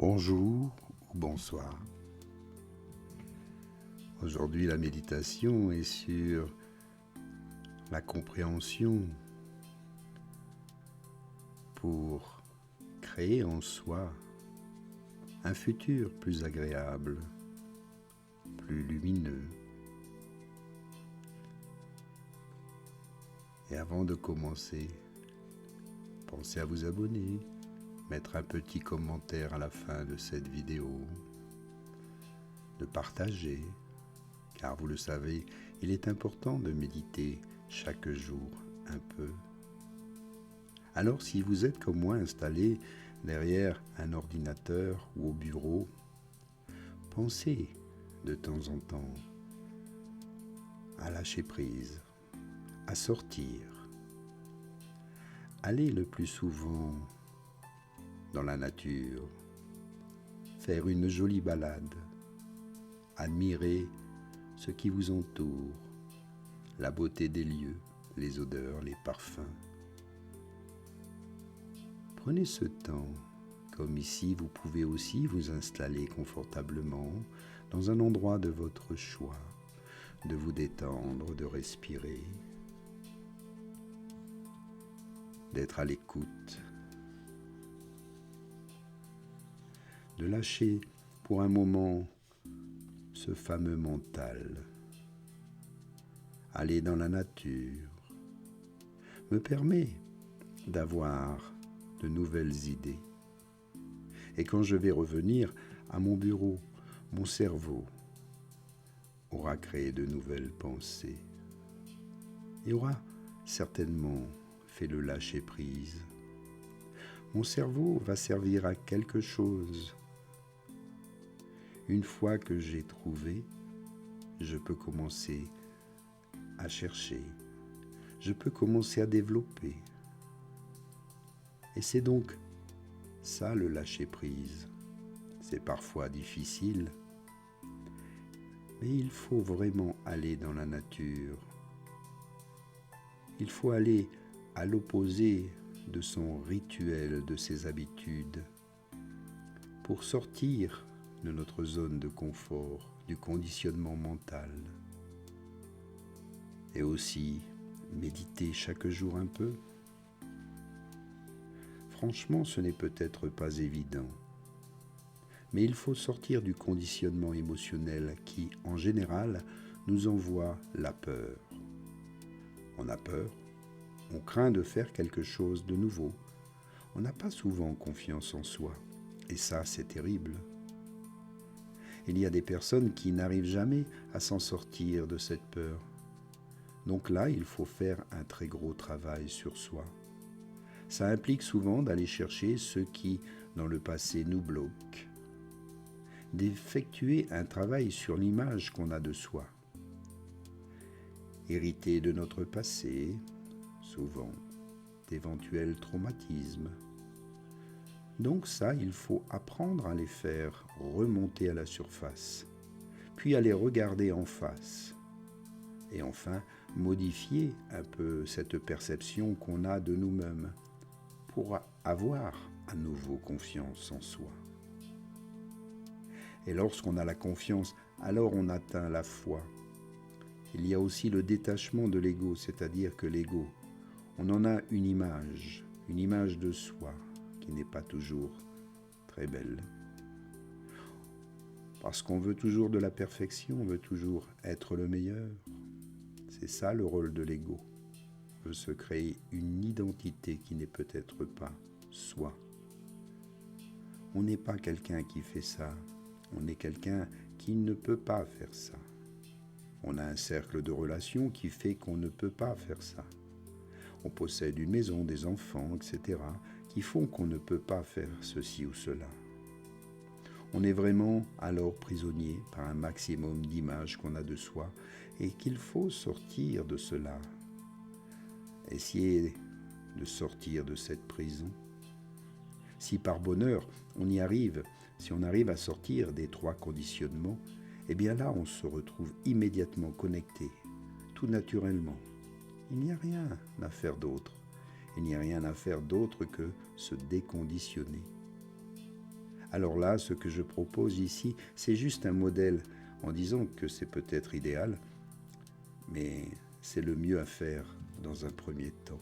Bonjour ou bonsoir. Aujourd'hui, la méditation est sur la compréhension pour créer en soi un futur plus agréable, plus lumineux. Et avant de commencer, pensez à vous abonner, mettre un petit commentaire à la fin de cette vidéo, de partager, car vous le savez, il est important de méditer chaque jour un peu. Alors si vous êtes comme moi installé derrière un ordinateur ou au bureau, pensez de temps en temps à lâcher prise, à sortir. Allez le plus souvent dans la nature, faire une jolie balade, admirer ce qui vous entoure, la beauté des lieux, les odeurs, les parfums. Prenez ce temps, comme ici vous pouvez aussi vous installer confortablement dans un endroit de votre choix, de vous détendre, de respirer, d'être à l'écoute, de lâcher pour un moment ce fameux mental. Aller dans la nature me permet d'avoir de nouvelles idées. Et quand je vais revenir à mon bureau, mon cerveau aura créé de nouvelles pensées et aura certainement fait le lâcher-prise. Mon cerveau va servir à quelque chose. Une fois que j'ai trouvé, je peux commencer à chercher. Je peux commencer à développer. Et c'est donc ça le lâcher-prise. C'est parfois difficile, mais il faut vraiment aller dans la nature. Il faut aller à l'opposé de son rituel, de ses habitudes, pour sortir de notre zone de confort, du conditionnement mental. Et aussi méditer chaque jour un peu. Franchement, ce n'est peut-être pas évident, mais il faut sortir du conditionnement émotionnel qui, en général, nous envoie la peur. On a peur, on craint de faire quelque chose de nouveau, on n'a pas souvent confiance en soi, et ça, c'est terrible. Il y a des personnes qui n'arrivent jamais à s'en sortir de cette peur. Donc là, il faut faire un très gros travail sur soi. Ça implique souvent d'aller chercher ce qui, dans le passé, nous bloque, d'effectuer un travail sur l'image qu'on a de soi, hérité de notre passé, souvent d'éventuels traumatismes. Donc ça, il faut apprendre à les faire remonter à la surface, puis à les regarder en face, et enfin modifier un peu cette perception qu'on a de nous-mêmes pour avoir à nouveau confiance en soi. Et lorsqu'on a la confiance, alors on atteint la foi. Il y a aussi le détachement de l'ego, c'est-à-dire que l'ego, on en a une image de soi qui n'est pas toujours très belle. Parce qu'on veut toujours de la perfection, on veut toujours être le meilleur. C'est ça le rôle de l'ego. On veut se créer une identité qui n'est peut-être pas soi. On n'est pas quelqu'un qui fait ça. On est quelqu'un qui ne peut pas faire ça. On a un cercle de relations qui fait qu'on ne peut pas faire ça. On possède une maison, des enfants, etc., qui font qu'on ne peut pas faire ceci ou cela. On est vraiment alors prisonnier par un maximum d'images qu'on a de soi et qu'il faut sortir de cela. Essayer de sortir de cette prison. Si par bonheur on y arrive, si on arrive à sortir des 3 conditionnements, eh bien là on se retrouve immédiatement connecté, tout naturellement. Il n'y a rien à faire d'autre. Il n'y a rien à faire d'autre que se déconditionner. Alors là, ce que je propose ici, c'est juste un modèle en disant que c'est peut-être idéal, mais c'est le mieux à faire dans un premier temps.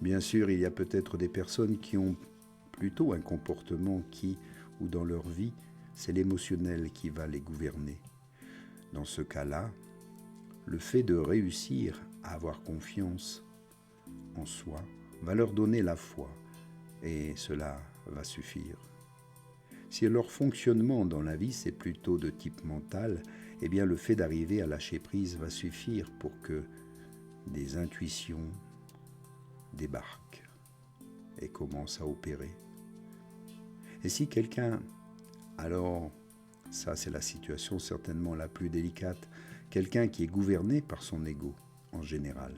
Bien sûr, il y a peut-être des personnes qui ont plutôt un comportement ou dans leur vie, c'est l'émotionnel qui va les gouverner. Dans ce cas-là, le fait de réussir à avoir confiance en soi va leur donner la foi et cela va suffire. Si leur fonctionnement dans la vie c'est plutôt de type mental, eh bien le fait d'arriver à lâcher prise va suffire pour que des intuitions débarquent et commencent à opérer. Et si quelqu'un, alors ça c'est la situation certainement la plus délicate, quelqu'un qui est gouverné par son ego en général,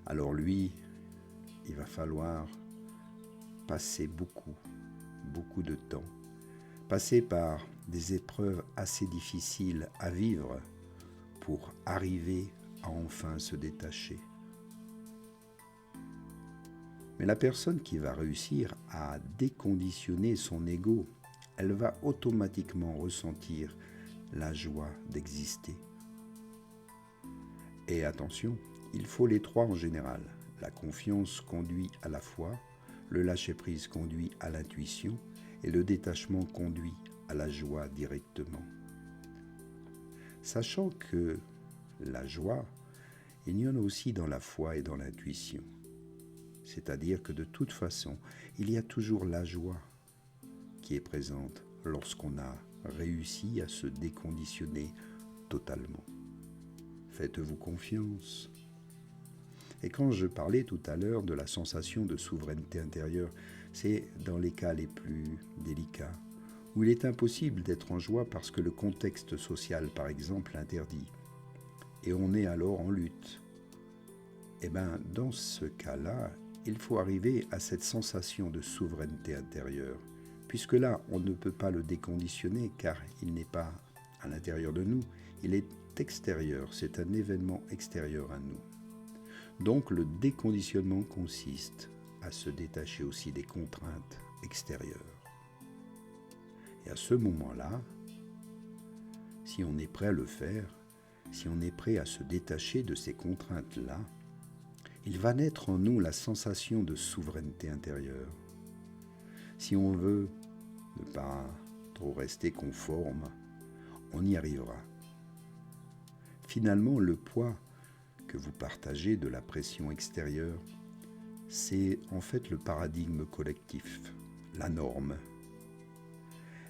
alors lui, il va falloir passer beaucoup de temps, passer par des épreuves assez difficiles à vivre pour arriver à enfin se détacher. Mais la personne qui va réussir à déconditionner son ego, elle va automatiquement ressentir la joie d'exister. Et attention, il faut les trois en général. La confiance conduit à la foi, le lâcher-prise conduit à l'intuition et le détachement conduit à la joie directement. Sachant que la joie, il y en a aussi dans la foi et dans l'intuition. C'est-à-dire que de toute façon, il y a toujours la joie qui est présente lorsqu'on a réussi à se déconditionner totalement. Faites-vous confiance. Et quand je parlais tout à l'heure de la sensation de souveraineté intérieure, c'est dans les cas les plus délicats, où il est impossible d'être en joie parce que le contexte social, par exemple, l'interdit. Et on est alors en lutte. Et bien, dans ce cas-là, il faut arriver à cette sensation de souveraineté intérieure, puisque là, on ne peut pas le déconditionner car il n'est pas à l'intérieur de nous, il est extérieur, c'est un événement extérieur à nous. Donc le déconditionnement consiste à se détacher aussi des contraintes extérieures. Et à ce moment-là, si on est prêt à le faire, si on est prêt à se détacher de ces contraintes-là, il va naître en nous la sensation de souveraineté intérieure. Si on veut ne pas trop rester conforme, on y arrivera. Finalement, le poids que vous partagez de la pression extérieure, c'est en fait le paradigme collectif, la norme.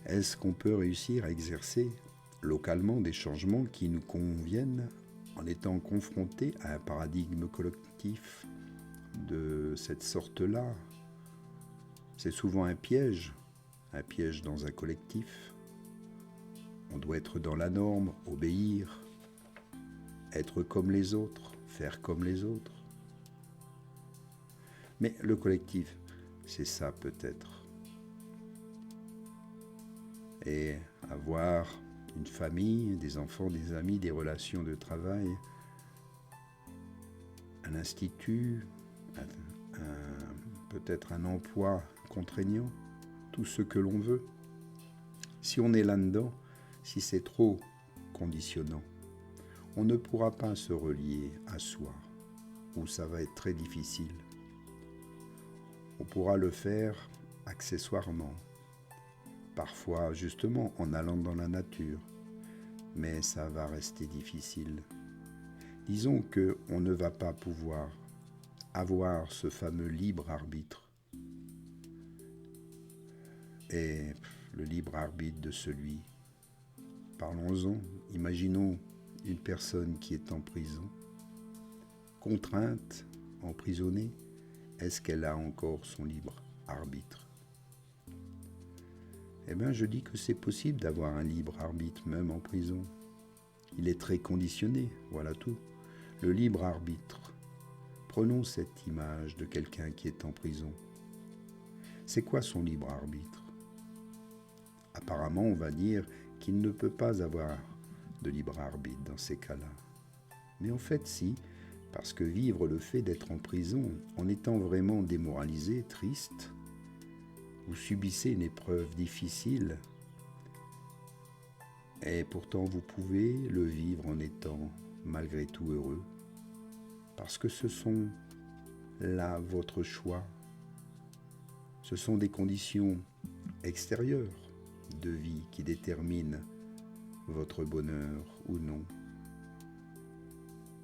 Est-ce qu'on peut réussir à exercer localement des changements qui nous conviennent en étant confrontés à un paradigme collectif de cette sorte-là? C'est souvent un piège dans un collectif. On doit être dans la norme, obéir, être comme les autres, faire comme les autres. Mais le collectif, c'est ça peut-être. Et avoir une famille, des enfants, des amis, des relations de travail, un institut, peut-être un emploi contraignant, tout ce que l'on veut. Si on est là-dedans, si c'est trop conditionnant, on ne pourra pas se relier à soi, ou ça va être très difficile. On pourra le faire accessoirement, parfois justement en allant dans la nature, mais ça va rester difficile. Disons qu'on ne va pas pouvoir avoir ce fameux libre arbitre. Et le libre arbitre de celui, parlons-en, imaginons une personne qui est en prison, contrainte, emprisonnée, est-ce qu'elle a encore son libre arbitre? Eh bien, je dis que c'est possible d'avoir un libre arbitre même en prison. Il est très conditionné, voilà tout. Le libre arbitre. Prenons cette image de quelqu'un qui est en prison. C'est quoi son libre arbitre? Apparemment, on va dire qu'il ne peut pas avoir de libre arbitre dans ces cas-là. Mais en fait, si, parce que vivre le fait d'être en prison en étant vraiment démoralisé, triste, Vous subissez une épreuve difficile et pourtant vous pouvez le vivre en étant malgré tout heureux parce que ce sont là votre choix. Ce sont des conditions extérieures de vie qui déterminent votre bonheur ou non.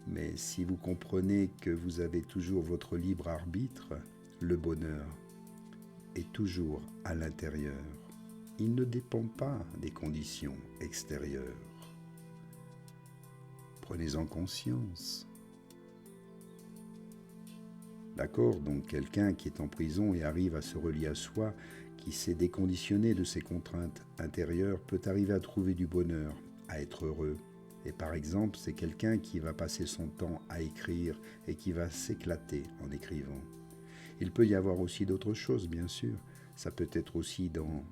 Mais si vous comprenez que vous avez toujours votre libre arbitre, le bonheur est toujours à l'intérieur. Il ne dépend pas des conditions extérieures. Prenez-en conscience. D'accord, donc quelqu'un qui est en prison et arrive à se relier à soi, qui s'est déconditionné de ses contraintes intérieures, peut arriver à trouver du bonheur, à être heureux. Et par exemple, c'est quelqu'un qui va passer son temps à écrire et qui va s'éclater en écrivant. Il peut y avoir aussi d'autres choses, bien sûr. Ça peut être aussi dans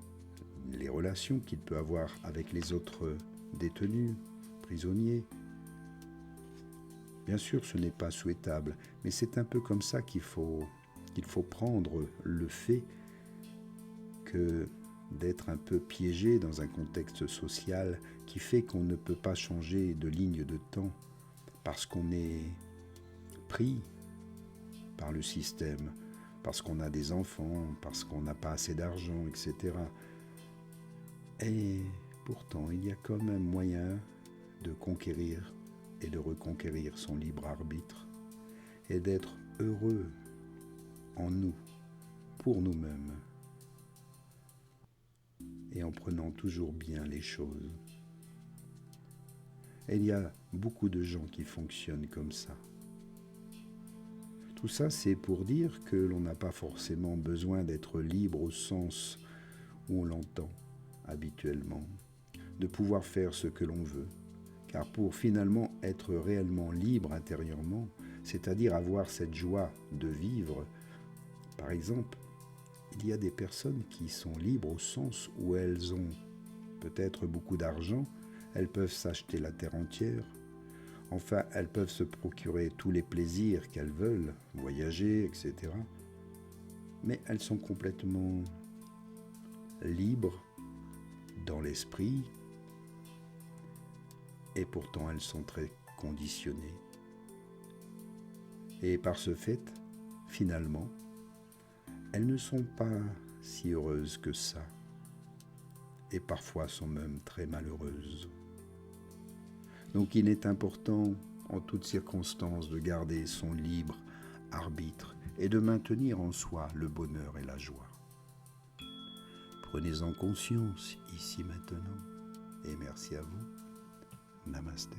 les relations qu'il peut avoir avec les autres détenus, prisonniers. Bien sûr, ce n'est pas souhaitable, mais c'est un peu comme ça qu'il faut prendre le fait que d'être un peu piégé dans un contexte social qui fait qu'on ne peut pas changer de ligne de temps parce qu'on est pris par le système, parce qu'on a des enfants, parce qu'on n'a pas assez d'argent, etc. Et pourtant, il y a quand même moyen de conquérir et de reconquérir son libre arbitre et d'être heureux en nous, pour nous-mêmes, et en prenant toujours bien les choses. Et il y a beaucoup de gens qui fonctionnent comme ça. Tout ça, c'est pour dire que l'on n'a pas forcément besoin d'être libre au sens où on l'entend habituellement, de pouvoir faire ce que l'on veut. Car pour finalement être réellement libre intérieurement, c'est-à-dire avoir cette joie de vivre, par exemple, il y a des personnes qui sont libres au sens où elles ont peut-être beaucoup d'argent, elles peuvent s'acheter la terre entière, enfin elles peuvent se procurer tous les plaisirs qu'elles veulent, voyager, etc. Mais elles sont complètement libres dans l'esprit et pourtant elles sont très conditionnées. Et par ce fait, finalement, elles ne sont pas si heureuses que ça, et parfois sont même très malheureuses. Donc il est important, en toutes circonstances, de garder son libre arbitre et de maintenir en soi le bonheur et la joie. Prenez-en conscience ici maintenant, et merci à vous. Namasté.